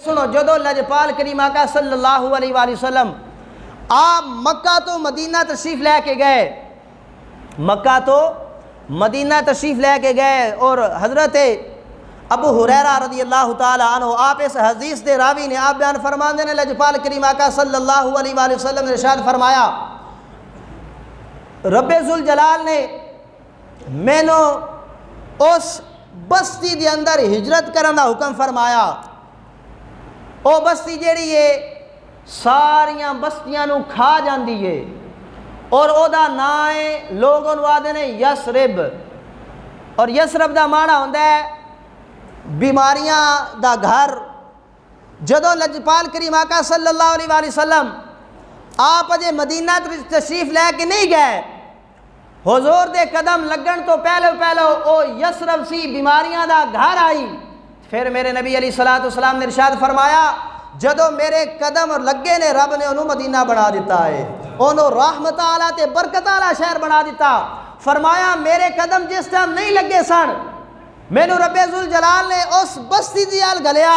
سنو جدو لجپال کریم آقا صلی اللہ علیہ وآلہ وسلم آپ مکہ تو مدینہ تشریف لے کے گئے، مکہ تو مدینہ تشریف لے کے گئے، اور حضرت ابو ہریرہ رضی اللہ تعالی عنہ آپ اس حدیث دے راوی نے آپ بیان فرماندے نے لجپال کریم آقا صلی اللہ علیہ وآلہ وسلم نے ارشاد فرمایا رب ذوالجلال نے مینو اس بستی دے اندر ہجرت کرن دا حکم فرمایا، او بستی جیڑی ہے ساریاں بستیاں نو کھا جاندی ہے، اور او دا نام ہے لوگوں آدھے نے یسرب، اور یسرب دا معنی ہوندا ہے بیماریاں دا گھر۔ جدو لجپال کریم آقا صلی اللہ علیہ وآلہ وسلم آپ اجے مدینہ تشریف لے کے نہیں گئے، حضور دے قدم لگن تو پہلو او یسرب سی بیماریاں دا گھر آئی۔ پھر میرے نبی علیہ السلام نے ارشاد فرمایا جدو میرے قدم لگے نے رب نے انہوں مدینہ بنا دیتا ہے، انہوں رحمت آلہ تے برکت آلہ شہر بنا دیتا۔ فرمایا میرے قدم جس ٹائم نہیں لگے سن، مینوں رب ذوالجلال نے اس بستی دیال گلیا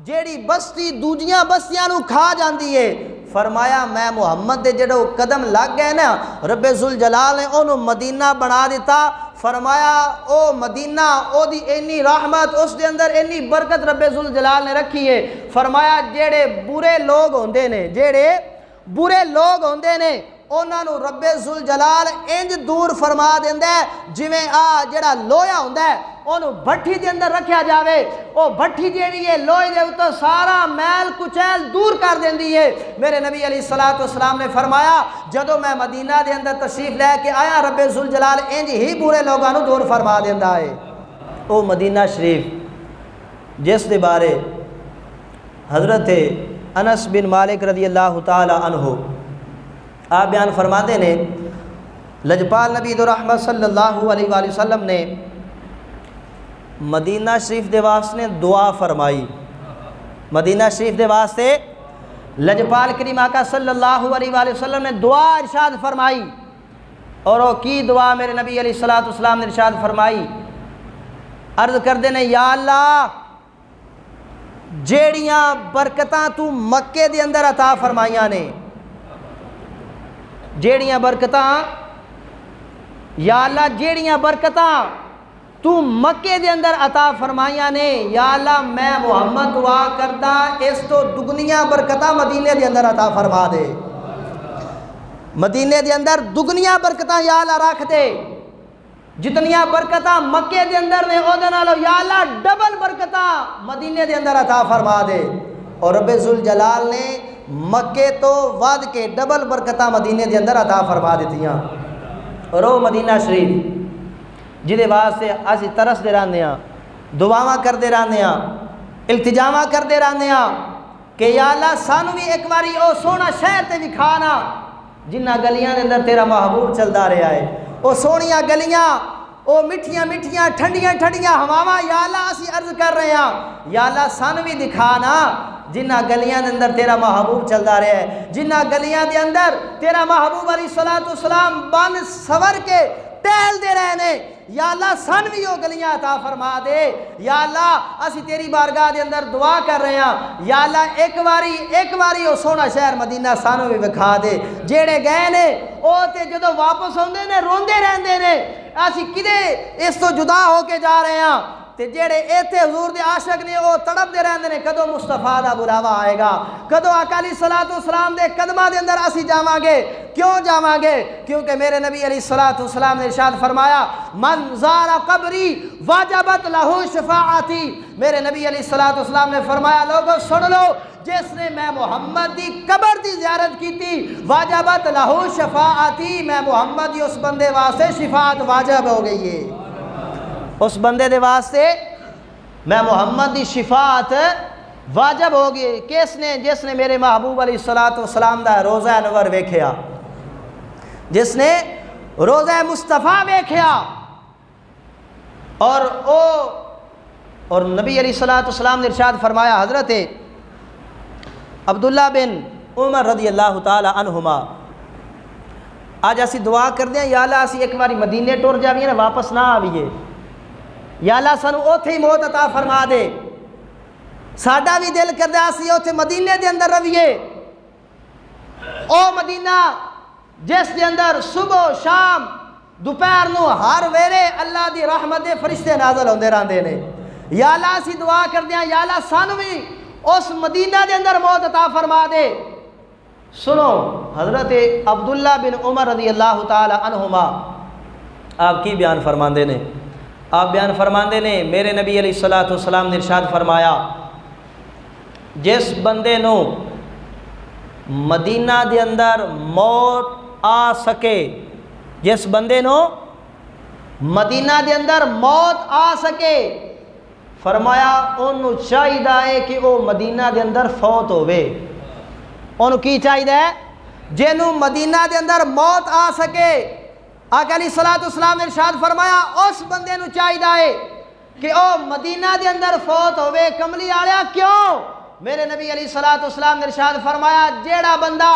جیڑی بستی دوجیاں بستیاں نو کھا جاندی ہے۔ فرمایا میں محمد دے جڑو قدم لگ گئے نا رب ذوالجلال نے انہوں مدینہ بنا دیتا۔ فرمایا او مدینہ او دی اینی رحمت اس دے اندر اینی برکت رب ذوالجلال نے رکھی ہے۔ فرمایا جیڑے برے لوگ ہوندے نے، جیڑے برے لوگ ہوندے نے انہاں نو رب ذوالجلال انج دور فرما دیندا ہے جویں جڑا لوہا ہوندا ہے انہوں بھٹی دے اندر رکھیا جاوے، او بھٹی جیڑی ہے لوہے دے اوتے سارا میل کچیل دور کر دیندی ہے۔ میرے نبی علیہ السلام نے فرمایا جدو میں مدینہ دے اندر تشریف لے کے آیا رب ذوالجلال انج ہی برے لوگاں نو دور فرما دیندا ہے۔ او مدینہ شریف جس دے بارے حضرت انس بن مالک رضی اللہ تعالی عنہ آپ بیان فرماتے نے لجپال نبی دو رحمت صلی اللہ علیہ وآلہ وسلم نے مدینہ شریف دے واسطے دعا فرمائی، مدینہ شریف دے واسطے لجپال کریم آقا صلی اللہ علیہ وآلہ وسلم نے دعا ارشاد فرمائی، اور وہ کی دعا میرے نبی علیہ السلام نے ارشاد فرمائی، عرض کر دینے یا اللہ جیڑیاں برکتاں تو مکے دے اندر عطا فرمائیاں نے، جیڑیاں برکتاں یا اللہ جیڑیاں برکتاں تو مکے دے اندر عطا فرمائیاں نے، یا اللہ میں محمد دعا کرتا اس تو دگنیاں برکتاں مدینے دے اندر عطا فرما دے، مدینے دے اندر دگنیاں برکتاں یا اللہ رکھ دے، جتنیاں برکتاں مکے دے اندر نے او دے نالو یا اللہ ڈبل برکتاں مدینے دے اندر عطا فرما دے۔ اور رب ذوالجلال نے مکے تو ود کے ڈبل برکتاں مدینے دے اندر عطا فرما دیتیاں۔ اور وہ مدینہ شریف جدے واسطے اسی ترس دے رہنے ہاں، دعاواں کر دے رہنے ہاں، التجاواں کر دے رہنے ہاں کہ یا اللہ سانو بھی ایک باری او سونا شہر تے بھی کھانا جنہ گلیاں دے اندر تیرا محبوب چلدا رہا ہے، او سونیاں گلیاں، او مٹھیاں مٹھیاں ٹھنڈیاں ٹھنڈیاں ہواواں، یا اللہ اسی عرض کر رہے ہیں یا اللہ سانو بھی دکھانا جنہ گلیاں دے اندر تیرا محبوب چلدا رہا ہے، جنہ گلیاں دے اندر تیرا محبوب علیہ السلام بن سور کے ٹہل دے رہے نے، یا اللہ سن بھی وہ گلیاں عطا فرما دے، یا اللہ اسی تیری بارگاہ دے اندر دعا کر رہے ہیں یا اللہ ایک باری وہ سونا شہر مدینہ سانو بھی بکھا دے۔ جیڑے گئے نے او تے جدو واپس ہوندے نے روندے رہندے نے اسی کدے اس تو جدا ہو کے جا رہے ہیں، تے جیڑے ایتھے حضور دے عاشق نے او تڑپ دے رہندے نے کدو مصطفیٰ دا بلاوا آئے گا، کدو آقا علیہ السلام دے قدماں دے اندر اسی جاواں گے۔ کیوں جاواں گے؟ کیونکہ میرے نبی علیہ السلام نے ارشاد فرمایا من زار قبری واجبت لہو شفاعتی۔ میرے نبی علیہ السلام نے فرمایا لوگو سن لو جس نے میں محمد دی قبر دی زیارت کی تھی واجبت لہو شفاعتی، میں محمد دی اس بندے واسطے شفاعت واجب ہو گئی ہے، اس بندے دے واسطے میں محمد دی شفاعت واجب ہوگی۔ جس نے میرے محبوب علیہ السلام دا روزہ انور ویکھیا، جس نے روزہ مصطفیٰ ویکھیا، اور نبی علیہ السلام نے ارشاد فرمایا حضرت عبداللہ بن عمر رضی اللہ تعالی عنہما آج اسی دعا کر دیں یا اللہ اسی ایک باری مدینے ٹور جاویے نا واپس نہ آویے، یا اللہ سانو اوتھے ہی موت عطا فرما دے۔ ساڈا بھی دل کردا اسی اوتھے مدینے دے اندر رویے، او مدینہ جس دے اندر صبح شام دوپہر نو ہر ویلے اللہ دی رحمت دے فرشتے نازل ہوندے رہندے نے۔ یا اللہ اسی دعا کردے ہیں یا اللہ سانو بھی اس مدینہ دے اندر موت عطا فرما دے۔ سنو حضرت عبداللہ بن عمر رضی اللہ تعالی عنہما آپ کی بیان فرماندے نے، آپ بیان فرماندے نے میرے نبی علیہ الصلوۃ والسلام نے ارشاد فرمایا جس بندے نو مدینہ دے اندر موت آ سکے، جس بندے نو مدینہ دے اندر موت آ سکے، فرمایا انہوں چاہیے کہ وہ مدینہ دے اندر فوت ہوئے۔ انہوں کی چاہیے؟ جنہوں مدینہ دے اندر موت آ سکے، آقا علیہ الصلوۃ والسلام نے ارشاد فرمایا اس بندے نو چاہیے کہ وہ مدینہ دے اندر فوت ہوئے۔ کملی آلیا کیوں؟ میرے نبی علیہ الصلوۃ والسلام نے ارشاد فرمایا جیڑا بندہ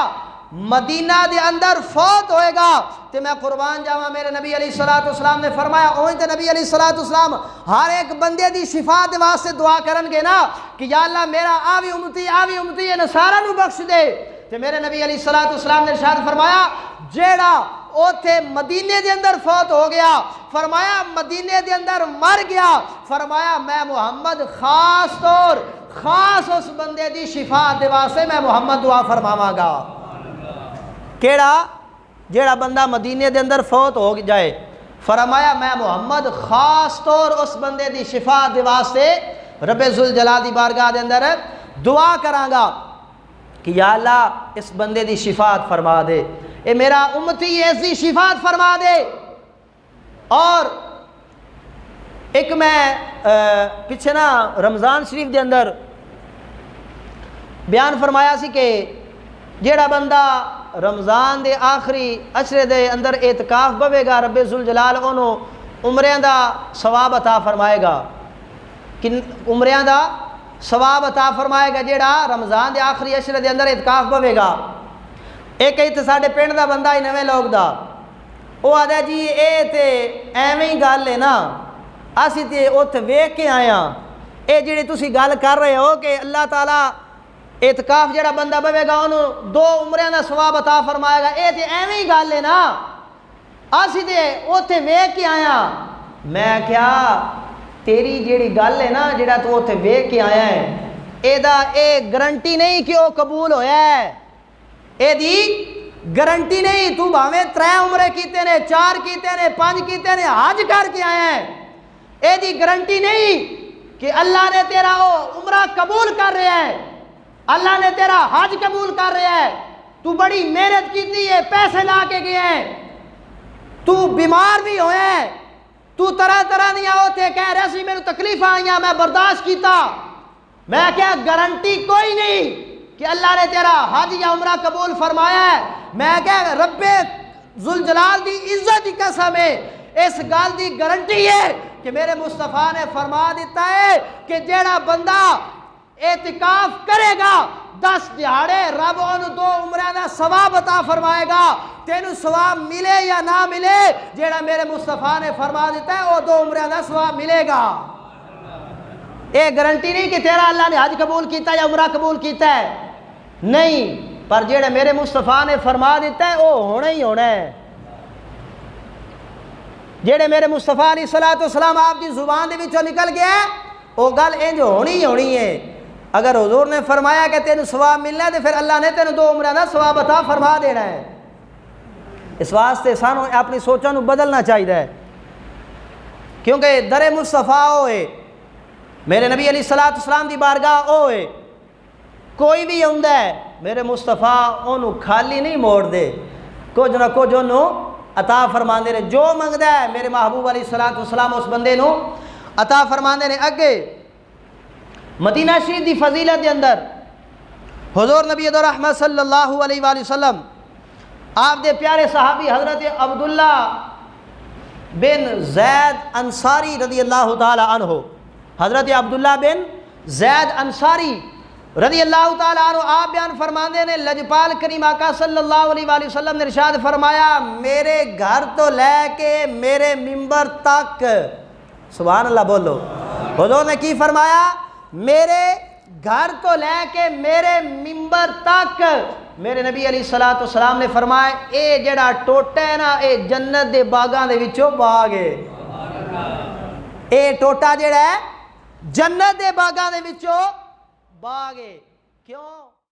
مدینہ دے اندر فوت ہوئے گا تے میں قربان جاواں، میرے نبی علیہ الصلوۃ والسلام نے فرمایا اوہیں تے نبی علیہ الصلوۃ والسلام ہر ایک بندے دی شفا دے واسطے دعا کرن گے نا کہ یا اللہ میرا آوی امتی یہ نصارہ نو بخش دے۔ تے میرے نبی علیہ الصلوۃ والسلام نے ارشاد فرمایا جیڑا اوتھے مدینے دے اندر فوت ہو گیا، فرمایا مدینے دے اندر مر گیا، فرمایا میں محمد خاص اس بندے دی شفا دے واسطے میں محمد دعا فرماواں گا۔ کیڑا؟ جیڑا بندہ مدینے دے اندر فوت ہو جائے، فرمایا میں محمد خاص طور اس بندے دی شفا دے واسطے رب ذوالجلال دی بارگاہ دے اندر دعا کراں گا کہ یا اللہ اس بندے دی شفاعت فرما دے، اے میرا امتی ہے اس دی شفاعت فرما دے۔ اور ایک میں پیچھے نا رمضان شریف دے اندر بیان فرمایا سی کہ جیڑا بندہ رمضان دے آخری عشرے دے اندر اعتکاف بوے گا رب ذوالجلال انہوں عمریاں دا ثواب عطا فرمائے گا، عمریاں دا ثواب عطا فرمائے گا جیڑا رمضان دے آخری عشرے دے اندر اعتکاف بوے گا۔ ایک ایتھے ساڈے پنڈ دا بندہ ہی نویں لوگ دا وہ آدھا جی اے تے ایویں ہی گل ہے نا، اسی تے اوتھے ویکھ کے آئے ہاں، اے جڑی تسی گل کر رہے ہو کہ اللہ تعالیٰ اعتکاف جڑا بندہ بوے گا انہوں 2 عمریاں دا ثواب عطا فرمائے گا، اے تے ایویں ہی گل ہے نا، اسی تے اوتھے ویکھ کے آیا۔ میں کیا تیری جیڑی گل ہے نا جڑا تو اوتھے ویکھ کے آیا ہے اے گارنٹی نہیں کہ وہ قبول ہویا ہے، اے دی گارنٹی نہیں۔ تو بھاویں 3 عمرے کیتے نے، 4 کیتے نے، 5 کیتے نے، حج کر کے آیا ہے، اے دی گارنٹی نہیں کہ اللہ نے تیرا وہ عمرہ قبول کر رہا ہے، اللہ نے تیرا حج قبول کر رہا ہے۔ تو بڑی محنت کیتی ہے، پیسے لا کے گئے ہیں، تو بیمار بھی ہوئے ہیں، تو طرح طرح دیا ہوتے کہہ رہے سی میرے تکلیف آئیاں میں برداشت کیتا، میں کیا گارنٹی کوئی نہیں کہ اللہ نے تیرا حج یا عمرہ قبول فرمایا ہے۔ میں کیا رب ذوالجلال دی عزت کی قسم ہے اس گل دی گارنٹی ہے کہ میرے مصطفیٰ نے فرما دیتا ہے کہ جیڑا بندہ اعتکاف کرے گا 10 دہاڑے رب انہوں 2 عمرہ دا ثواب عطا فرمائے گا، تینوں ثواب ملے یا نہ ملے، جیڑا میرے مصطفیٰ نے فرما دیتا ہے وہ 2 عمرہ دا ثواب ملے گا۔ یہ گارنٹی نہیں کہ تیرا اللہ نے حج قبول کیتا یا عمرہ قبول کیتا ہے، نہیں، پر جیڑا میرے مصطفیٰ نے فرما دیتا ہے وہ ہونا ہی ہونا ہے۔ جیڑے میرے مصطفیٰ علیہ الصلوۃ والسلام آپ کی زبان دے وچوں نکل گیا ہے وہ گل انج ہونی ہی ہونی ہے۔ اگر حضور نے فرمایا کہ تینوں ثواب ملنا ہے تو پھر اللہ نے تینوں 2 عمرہ دا ثواب عطا فرما دینا ہے۔ اس واسطے سانوں اپنی سوچاں نوں بدلنا چاہیے، کیونکہ در مصطفیٰ ہوئے میرے نبی علیہ الصلوۃ والسلام دی بارگاہ ہوئے کوئی بھی آندا ہے میرے مصطفیٰ انہوں خالی نہیں موڑ دے، کچھ نہ کچھ انہوں عطا فرماندے نے، جو منگدا ہے میرے محبوب علیہ الصلوۃ والسلام اس بندے نوں عطا فرماندے نے۔ اگے مدینہ شریف دی فضیلت دے اندر حضور نبی رحمت صلی اللہ علیہ وآلہ وسلم آپ دے پیارے صحابی حضرت عبداللہ بن زید انصاری رضی اللہ تعالی عنہ، حضرت عبداللہ بن زید انصاری رضی اللہ تعالی عنہ آپ بیان فرماندے نے لجپال کریم آقا صلی اللہ علیہ وآلہ وسلم نے ارشاد فرمایا میرے گھر تو لے کے میرے ممبر تک، سبحان اللہ بولو، حضور نے کی فرمایا میرے گھر تو لے کے میرے ممبر تک میرے نبی علیہ الصلوۃ والسلام نے فرمایا اے جڑا ٹوٹا ہے نا اے جنت دے باغاں دے وچوں باغ ہے، اے ٹوٹا جڑا ہے جنت دے باغاں دے وچوں باغ ہے۔ کیوں؟